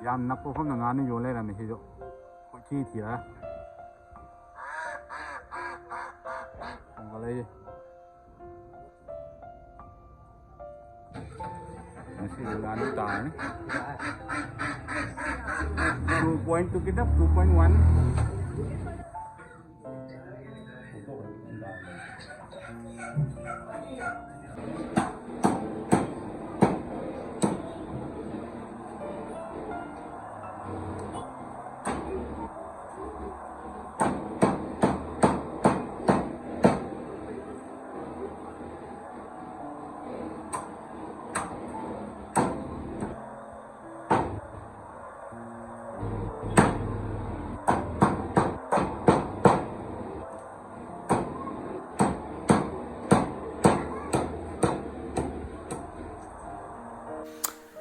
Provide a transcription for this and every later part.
ꯌꯥꯝ ꯅꯛꯄ ꯃꯐꯝꯗ ꯉꯥꯅꯨ ꯌꯣꯟ ꯂꯩꯔꯝꯃꯦ ꯁꯤꯁꯨ ꯀꯣꯏꯊꯤ ꯊꯤꯔꯒ ꯈꯣꯡꯒꯠꯂꯛꯏ ꯉꯁꯤꯗꯤ ꯉꯥꯅꯨ ꯇꯥꯔꯅꯤ 2.2 kita 2.1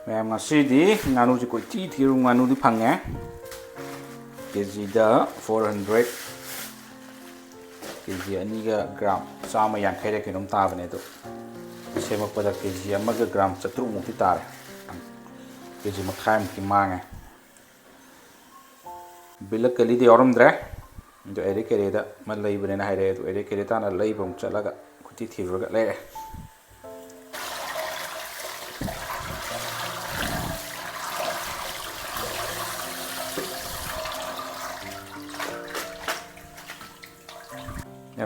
Mem ngasi nganu si koiti thiru nganu di phange kg 400 kg ani ga gram sama yang khaire kinom ta bane to semak pada kg amaga gram 4 mukti tare kg makhai mukti mange bilak kali di oram dre do ere kere da mal lai bane na haire to ere kere ta na lai bom chalaga koiti thiru ga le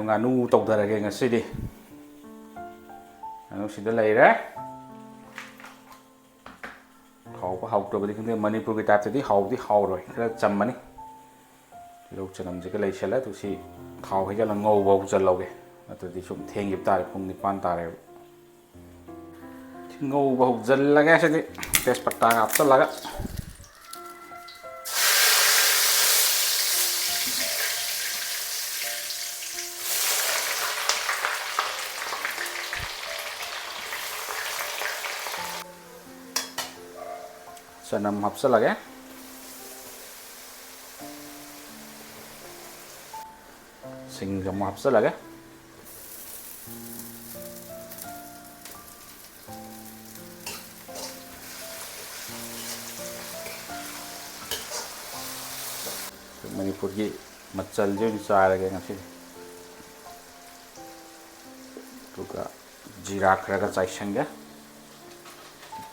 nganu tawdarage ngasidi nganu sida leire hawba hawtobadi khande manipur ki type di hawdi hawroi khara chammani lok chanam je ka leisala tu si khaw he jala ngau bau chaloge atadi sum thengib tare phung ni pan tare ngau bau jallage sidi test patta ga aptalaga sanam hapsalage singam hapsalage Manipur ki machal jo ni charage ngasi tuka jira khara chai sanga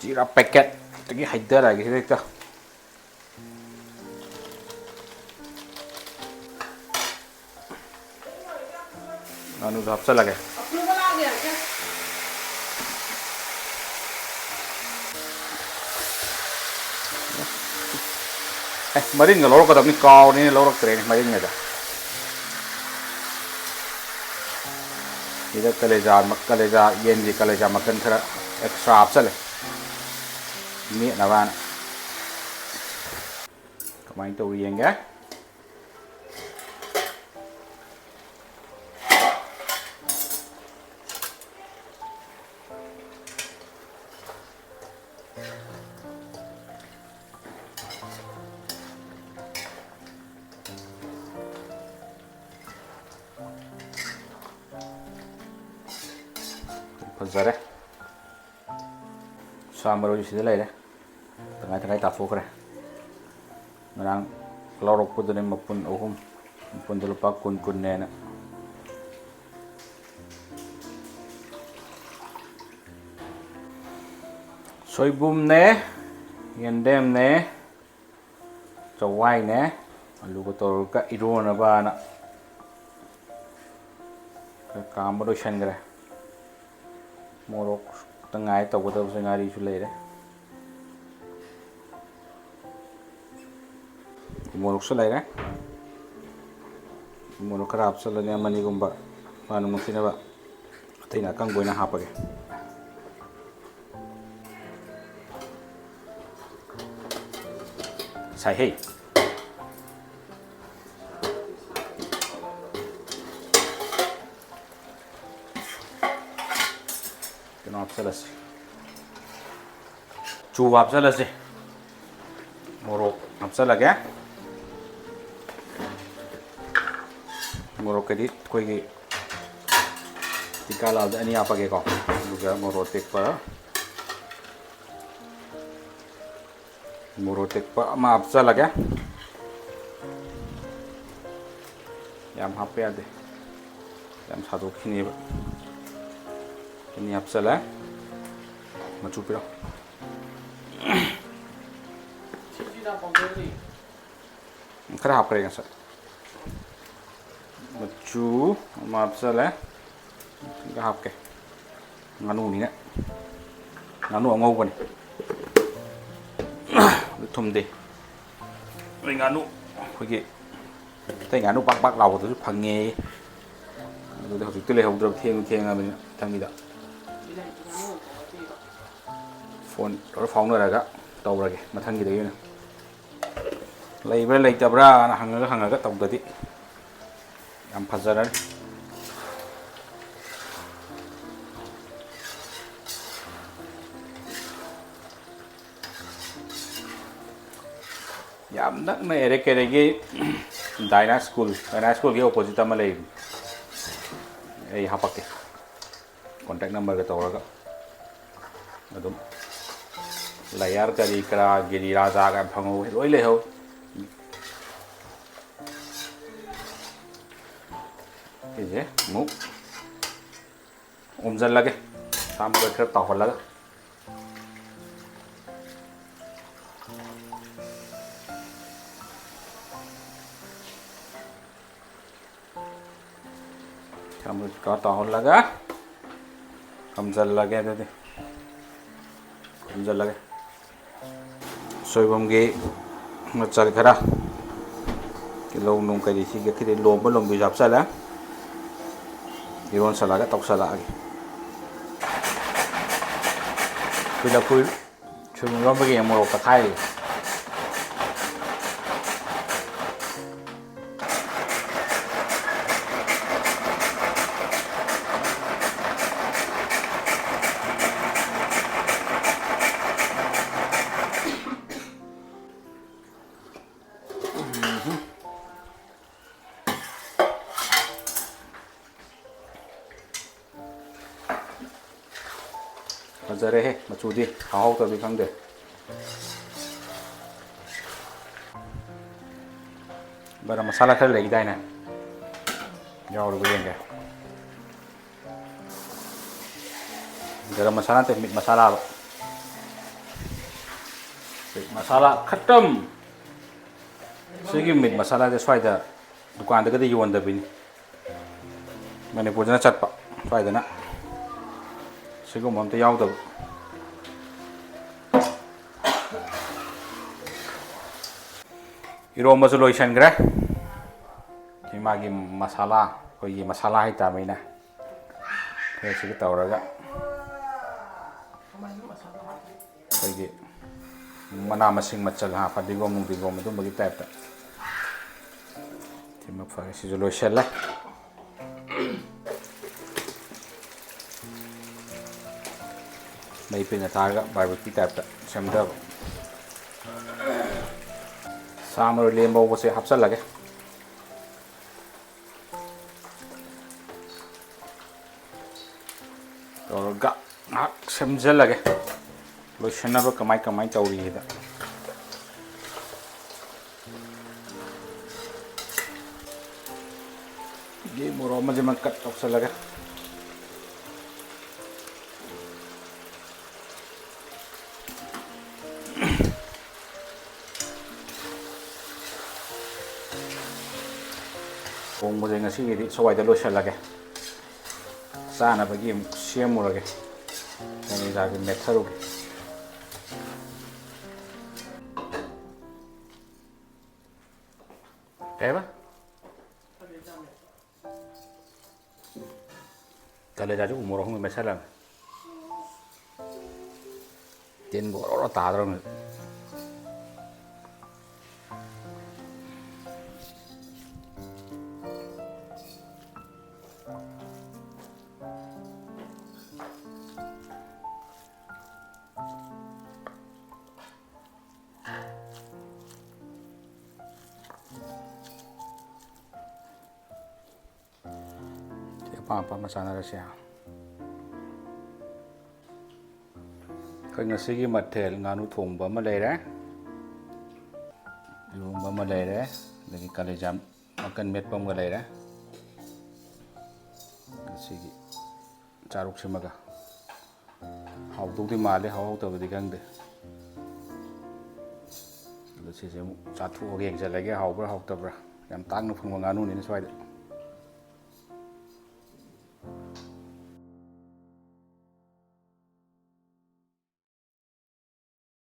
jira packet tagi haidar lagi kita anu hapsa lagi marin nggak lorok tapi kau ini lorok tren marin nggak ada ini kaleja yen di kaleja makan kera extra hapsa lagi ini nawan kemain tuh yang ya Pazar samaro di sini lah ya tengah-tengah tafu kere ngarang lorok pun dene mapun mapun lupa kun nena soibum ne yendem ne cawai ne alu kotor ka irona bana ka kamaro shan kere morok tengah itu betul betul ngari sulai deh morok sulai deh morok kerap sulai ni amani gumba mana mungkin apa tidak akan gue nak apa ke saya hei selesai coba selesai morok hapsa lagi ya morok kedit koi tiga lalu ini apa ke kau juga morok tek pa Moro tekpa ama hapchalage yam happe ade yam sadokhini ba ini hapchala machu pira khara hap kare sa machu ama hapchala ga hap ke nganu ni ne nganu angau ba ni thum đi mình nganu khoi ki tay nganu bak bak lau tu phang nge du de hojik tele hok dro thieng a mình thang ni da phone or phone ra ga tàu ra ge ma thang gi de na lei tabra na hang ga tàu da di am phajara yam nak na ere kere gi Dina school gi opposite ma lei ei hapake contact number ga tawra ga adum layar kari kra giri raja ga phango loi le ho je mu umjal lage sam ko kra tawhol laga kamu có tàu laga kamjal lage de kamjal lage soibom ge machal khara kilo nung kai si ge khide lom ba lom bi jap sala iron sala ga tok sala ge pila pul chum rom ba ge mo ro ka thai Fazare he machudi hau ta bi khang de bara masala khar legi dai na yaw ru yeng ge garam masala te mit masala ba masala khatam sigi mit masala de swai da dukan da ga de yon da bin Manipur na chat pa swai da na sigum am te yaw da iro ma loi san gra ki magi masala ko yi masala hai ta mai na ke sig tawra ga ko gi mana masing machal ha fadigom nung digom dum bagi type ta timak fa si loi sel la mai pin ta ga barbecue type ta samda samar lembo ko se hapsal lage और गा समझल लगे lotion अब कमाई तौरी है ये मोरो मजे मन कट तौसल लगे Kung mo nga sige di so wide lotion lage sana bagi siam lage ini jadi method oke apa kalau jadi umur orang masalah tin boro ta dong apa masana ra sia khoi nga sigi mathel nganu thongba ma leira ꯑꯃ ꯂꯩꯔꯦ ꯑꯗꯒꯤ ꯀꯥꯂꯦꯖꯥ ꯃꯀꯟ ꯃꯦꯠꯄ ꯑꯃꯒ ꯂꯩꯔꯦ ꯑꯁꯤꯒꯤ ꯆꯥꯔꯨꯛꯁꯤꯃꯒ ꯍꯥꯎꯗꯧꯗꯤ ꯃꯥꯜꯂꯦ ꯍꯥꯎꯍꯧꯗꯕꯗꯤ ꯈꯪꯗꯦ ꯑꯗꯣ ꯁꯤꯁꯦ ꯑꯃꯨꯛ ꯆꯥꯊꯣꯛꯑꯒ ꯌꯦꯡꯁꯤꯜꯂꯒꯦ ꯍꯥꯎꯕ꯭ꯔꯥ ꯍꯥꯎꯇꯕ꯭ꯔꯥ ꯌꯥꯝ ꯇꯥꯡꯅ ꯐꯪꯕ ꯉꯥꯅꯨꯅꯤꯅ ꯁ꯭ꯋꯥꯏꯗ